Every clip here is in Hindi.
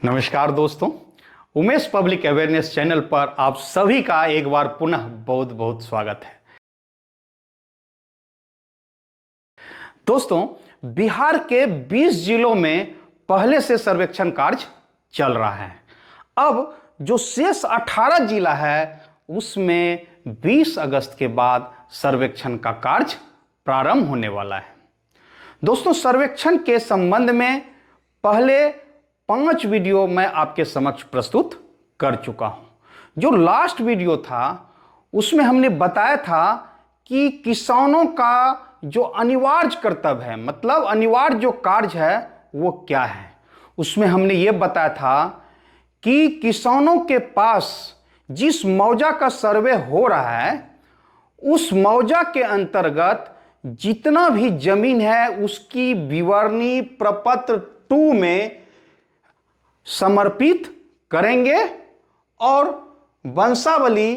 नमस्कार दोस्तों, उमेश पब्लिक अवेयरनेस चैनल पर आप सभी का एक बार पुनः बहुत बहुत स्वागत है। दोस्तों, बिहार के 20 जिलों में पहले से सर्वेक्षण कार्य चल रहा है। अब जो शेष 18 जिला है उसमें 20 अगस्त के बाद सर्वेक्षण का कार्य प्रारंभ होने वाला है। दोस्तों, सर्वेक्षण के संबंध में पहले 5 वीडियो मैं आपके समक्ष प्रस्तुत कर चुका हूं। जो लास्ट वीडियो था उसमें हमने बताया था कि किसानों का जो अनिवार्य कर्तव्य है, मतलब अनिवार्य जो कार्य है वो क्या है। उसमें हमने ये बताया था कि किसानों के पास जिस मौजा का सर्वे हो रहा है उस मौजा के अंतर्गत जितना भी जमीन है उसकी विवरणी प्रपत्र 2 में समर्पित करेंगे और वंशावली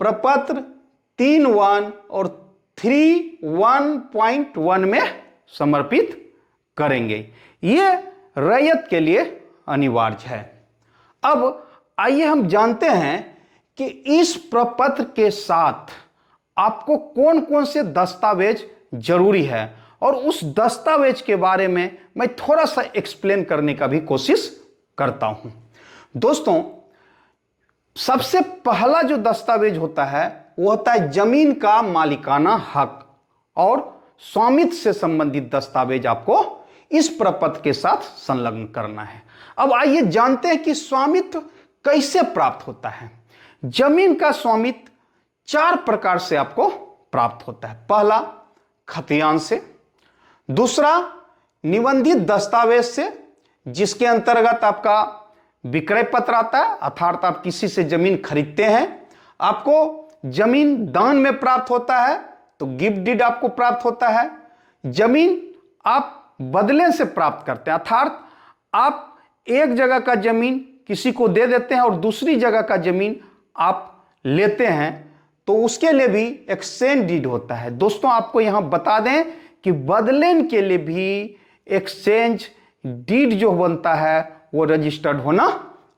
प्रपत्र 3.1 और 3.1.1 में समर्पित करेंगे। ये रैयत के लिए अनिवार्य है। अब आइए हम जानते हैं कि इस प्रपत्र के साथ आपको कौन कौन से दस्तावेज जरूरी है और उस दस्तावेज के बारे में मैं थोड़ा सा एक्सप्लेन करने का भी कोशिश करता हूं। दोस्तों, सबसे पहला जो दस्तावेज होता है वो होता है जमीन का मालिकाना हक और स्वामित्व से संबंधित दस्तावेज आपको इस प्रपत्र के साथ संलग्न करना है। अब आइए जानते हैं कि स्वामित्व कैसे प्राप्त होता है। जमीन का स्वामित्व 4 प्रकार से आपको प्राप्त होता है। पहला, खतियान से। दूसरा, निबंधित दस्तावेज से, जिसके अंतर्गत आपका विक्रय पत्र आता है, अर्थात आप किसी से जमीन खरीदते हैं, आपको जमीन दान में प्राप्त होता है तो गिफ्ट डीड आपको प्राप्त होता है। जमीन आप बदले से प्राप्त करते हैं, अर्थात आप एक जगह का जमीन किसी को दे देते हैं और दूसरी जगह का जमीन आप लेते हैं तो उसके लिए भी एक्सचेंज डीड होता है। दोस्तों, आपको यहां बता दें कि बदलेन के लिए भी एक्सचेंज डीड जो बनता है वो रजिस्टर्ड होना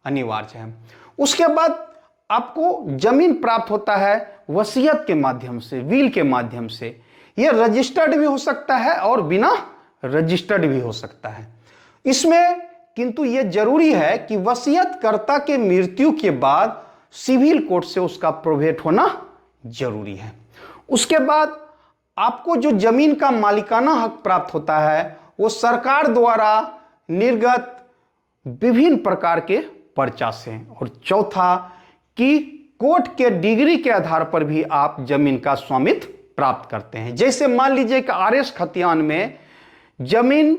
अनिवार्य है। उसके बाद आपको जमीन प्राप्त होता है वसीयत के माध्यम से, विल के माध्यम से। यह रजिस्टर्ड भी हो सकता है और बिना रजिस्टर्ड भी हो सकता है। इसमें किंतु यह जरूरी है कि वसीयतकर्ता के मृत्यु के बाद सिविल कोर्ट से उसका प्रोवेट होना जरूरी है। उसके बाद आपको जो जमीन का मालिकाना हक प्राप्त होता है वो सरकार द्वारा निर्गत विभिन्न प्रकार के पर्चा से। और चौथा, कि कोर्ट के डिग्री के आधार पर भी आप जमीन का स्वामित्व प्राप्त करते हैं। जैसे मान लीजिए कि आरएस खतियान में जमीन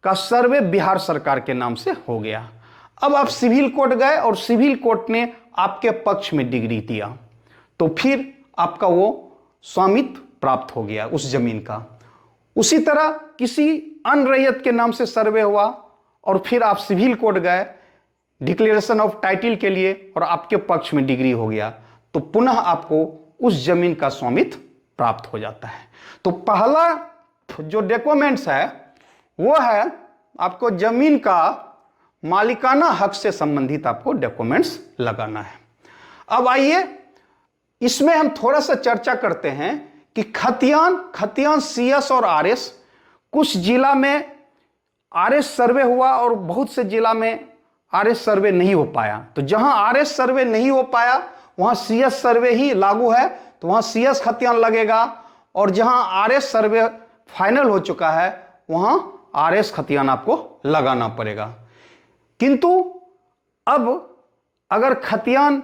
का सर्वे बिहार सरकार के नाम से हो गया। अब आप सिविल कोर्ट गए और सिविल कोर्ट ने आपके पक्ष में डिग्री दिया तो फिर आपका वो स्वामित्व प्राप्त हो गया उस जमीन का। उसी तरह किसी अन्य रैयत के नाम से सर्वे हुआ और फिर आप सिविल कोर्ट गए डिक्लेरेशन ऑफ टाइटल के लिए और आपके पक्ष में डिग्री हो गया तो पुनः आपको उस जमीन का स्वामित्व प्राप्त हो जाता है। तो पहला जो डॉक्यूमेंट्स है वो है आपको जमीन का मालिकाना हक से संबंधित आपको डॉक्यूमेंट्स लगाना है। अब आइए इसमें हम थोड़ा सा चर्चा करते हैं कि खतियान सीएस और आरएस, कुछ जिला में आरएस सर्वे हुआ और बहुत से जिला में आरएस सर्वे नहीं हो पाया। तो जहां आरएस सर्वे नहीं हो पाया वहां सीएस सर्वे ही लागू है तो वहां सीएस खतियान लगेगा, और जहां आरएस सर्वे फाइनल हो चुका है वहां आरएस खतियान आपको लगाना पड़ेगा। किंतु अब अगर खतियान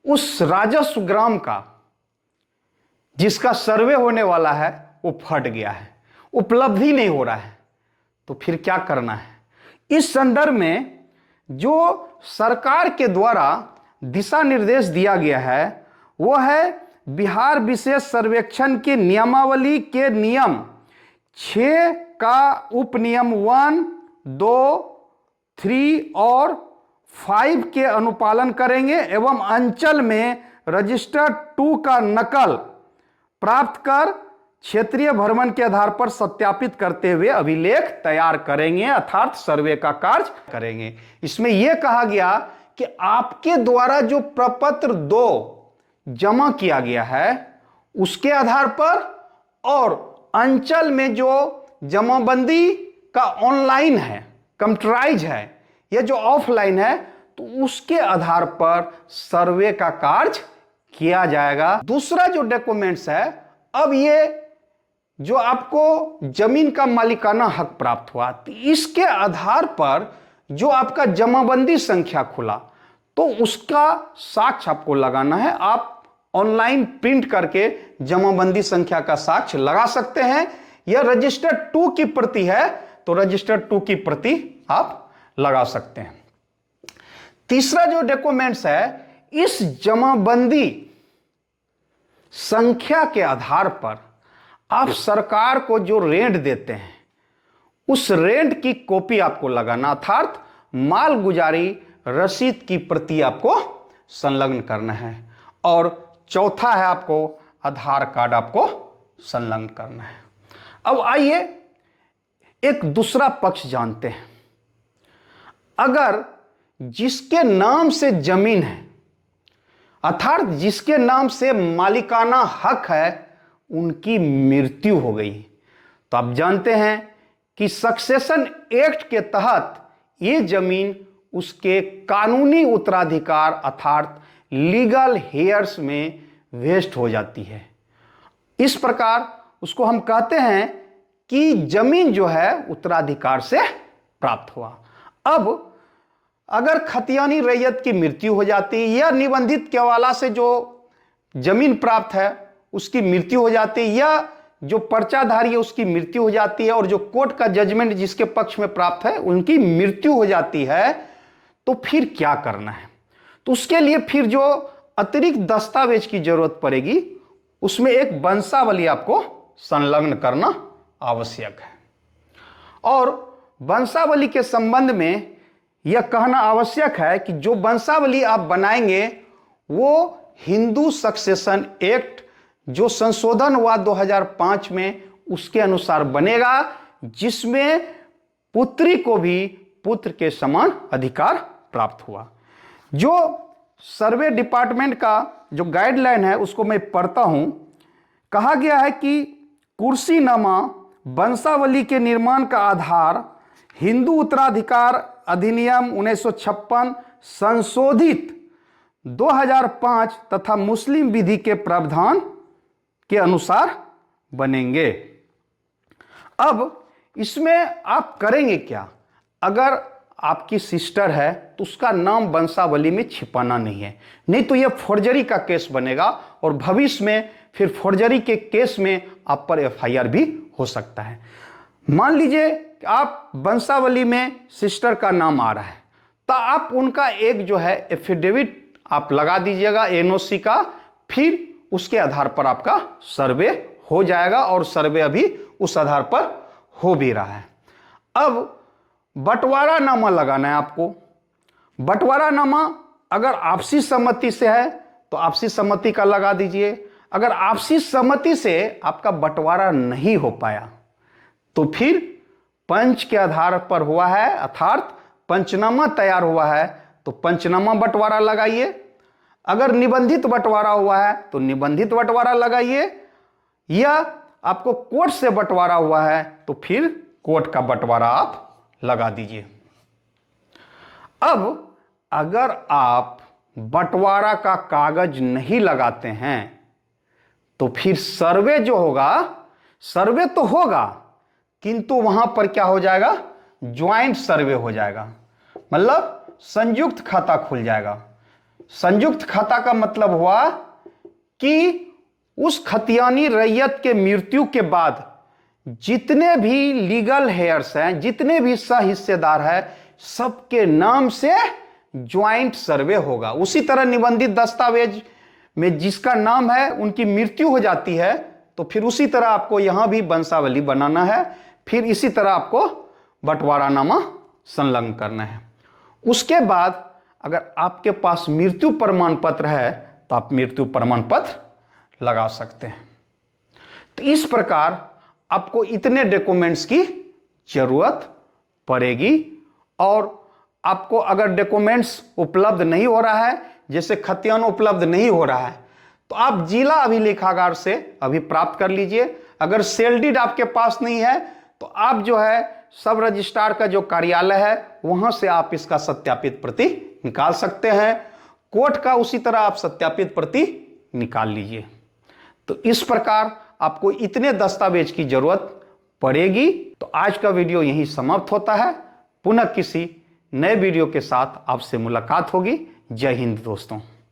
उस राजस्व ग्राम का जिसका सर्वे होने वाला है वो फट गया है, उपलब्धि नहीं हो रहा है, तो फिर क्या करना है। इस संदर्भ में जो सरकार के द्वारा दिशा निर्देश दिया गया है वो है बिहार विशेष सर्वेक्षण के नियमावली के नियम 6 का उपनियम 1, 2, 3 और 5 के अनुपालन करेंगे एवं अंचल में रजिस्टर 2 का नकल प्राप्त कर क्षेत्रीय भ्रमण के आधार पर सत्यापित करते हुए अभिलेख तैयार करेंगे, अर्थात सर्वे का कार्य करेंगे। इसमें यह कहा गया कि आपके द्वारा जो प्रपत्र 2 जमा किया गया है उसके आधार पर और अंचल में जो जमाबंदी का ऑनलाइन है, कंप्यूटराइज है, या जो ऑफलाइन है, तो उसके आधार पर सर्वे का कार्य किया जाएगा। दूसरा जो डॉक्यूमेंट्स है, अब ये जो आपको जमीन का मालिकाना हक प्राप्त हुआ, तो इसके आधार पर जो आपका जमाबंदी संख्या खुला तो उसका साक्ष्य आपको लगाना है। आप ऑनलाइन प्रिंट करके जमाबंदी संख्या का साक्ष्य लगा सकते हैं, या रजिस्टर 2 की प्रति है तो रजिस्टर 2 की प्रति आप लगा सकते हैं। तीसरा जो डॉक्यूमेंट्स है, इस जमाबंदी संख्या के आधार पर आप सरकार को जो रेंट देते हैं उस रेंट की कॉपी आपको लगाना, अर्थात मालगुजारी रसीद की प्रति आपको संलग्न करना है। और चौथा है आपको आधार कार्ड आपको संलग्न करना है। अब आइए एक दूसरा पक्ष जानते हैं। अगर जिसके नाम से जमीन है, अर्थात जिसके नाम से मालिकाना हक है, उनकी मृत्यु हो गई, तो आप जानते हैं कि सक्सेशन एक्ट के तहत ये जमीन उसके कानूनी उत्तराधिकार अर्थात लीगल हेयर्स में वेस्ट हो जाती है। इस प्रकार उसको हम कहते हैं कि जमीन जो है उत्तराधिकार से प्राप्त हुआ। अब अगर खतियानी रैयत की मृत्यु हो जाती है या निबंधित केवाला से जो जमीन प्राप्त है उसकी मृत्यु हो जाती है, या जो पर्चाधारी है उसकी मृत्यु हो जाती है, और जो कोर्ट का जजमेंट जिसके पक्ष में प्राप्त है उनकी मृत्यु हो जाती है, तो फिर क्या करना है? तो उसके लिए फिर जो अतिरिक्त दस्तावेज की जरूरत पड़ेगी उसमें एक वंशावली आपको संलग्न करना आवश्यक है। और वंशावली के संबंध में यह कहना आवश्यक है कि जो वंशावली आप बनाएंगे वो हिंदू सक्सेशन एक्ट जो संशोधन हुआ 2005 में उसके अनुसार बनेगा, जिसमें पुत्री को भी पुत्र के समान अधिकार प्राप्त हुआ। जो सर्वे डिपार्टमेंट का जो गाइडलाइन है उसको मैं पढ़ता हूं। कहा गया है कि कुर्सीनामा वंशावली के निर्माण का आधार हिंदू उत्तराधिकार अधिनियम 1956 संशोधित 2005 तथा मुस्लिम विधि के प्रावधान के अनुसार बनेंगे। अब इसमें आप करेंगे क्या? अगर आपकी सिस्टर है तो उसका नाम वंशावली में छिपाना नहीं है, नहीं तो यह फोर्जरी का केस बनेगा और भविष्य में फिर फोर्जरी के केस में आप पर एफआईआर भी हो सकता है। मान लीजिए कि आप वंशावली में सिस्टर का नाम आ रहा है, तो आप उनका एक जो है एफिडेविट आप लगा दीजिएगा एनओसी का, फिर उसके आधार पर आपका सर्वे हो जाएगा और सर्वे अभी उस आधार पर हो भी रहा है। अब बंटवारा नामा लगाना है आपको। बंटवारा नामा अगर आपसी सहमति से है तो आपसी सहमति का लगा दीजिए। अगर आपसी सहमति से आपका बंटवारा नहीं हो पाया तो फिर पंच के आधार पर हुआ है, अर्थात पंचनामा तैयार हुआ है तो पंचनामा बंटवारा लगाइए। अगर निबंधित बंटवारा हुआ है तो निबंधित बंटवारा लगाइए, या आपको कोर्ट से बंटवारा हुआ है तो फिर कोर्ट का बंटवारा आप लगा दीजिए। अब अगर आप बंटवारा का कागज नहीं लगाते हैं तो फिर सर्वे जो होगा, सर्वे तो होगा किंतु वहां पर क्या हो जाएगा? ज्वाइंट सर्वे हो जाएगा, मतलब संयुक्त खाता खुल जाएगा। संयुक्त खाता का मतलब हुआ कि उस खतियानी रैयत के मृत्यु के बाद जितने भी लीगल हेयर्स हैं, जितने भी सह हिस्सेदार हैं, सबके नाम से ज्वाइंट सर्वे होगा। उसी तरह निबंधित दस्तावेज में जिसका नाम है उनकी मृत्यु हो जाती है तो फिर उसी तरह आपको यहां भी वंशावली बनाना है, फिर इसी तरह आपको बंटवारानामा संलग्न करना है। उसके बाद अगर आपके पास मृत्यु प्रमाण पत्र है तो आप मृत्यु प्रमाण पत्र लगा सकते हैं। तो इस प्रकार आपको इतने डॉक्यूमेंट्स की जरूरत पड़ेगी। और आपको अगर डॉक्यूमेंट्स उपलब्ध नहीं हो रहा है, जैसे खतियान उपलब्ध नहीं हो रहा है, तो आप जिला अभिलेखागार से अभी प्राप्त कर लीजिए। अगर सेल डीड आपके पास नहीं है तो आप जो है सब रजिस्ट्रार का जो कार्यालय है वहां से आप इसका सत्यापित प्रति निकाल सकते हैं। कोर्ट का उसी तरह आप सत्यापित प्रति निकाल लीजिए। तो इस प्रकार आपको इतने दस्तावेज की जरूरत पड़ेगी। तो आज का वीडियो यहीं समाप्त होता है। पुनः किसी नए वीडियो के साथ आपसे मुलाकात होगी। जय हिंद दोस्तों।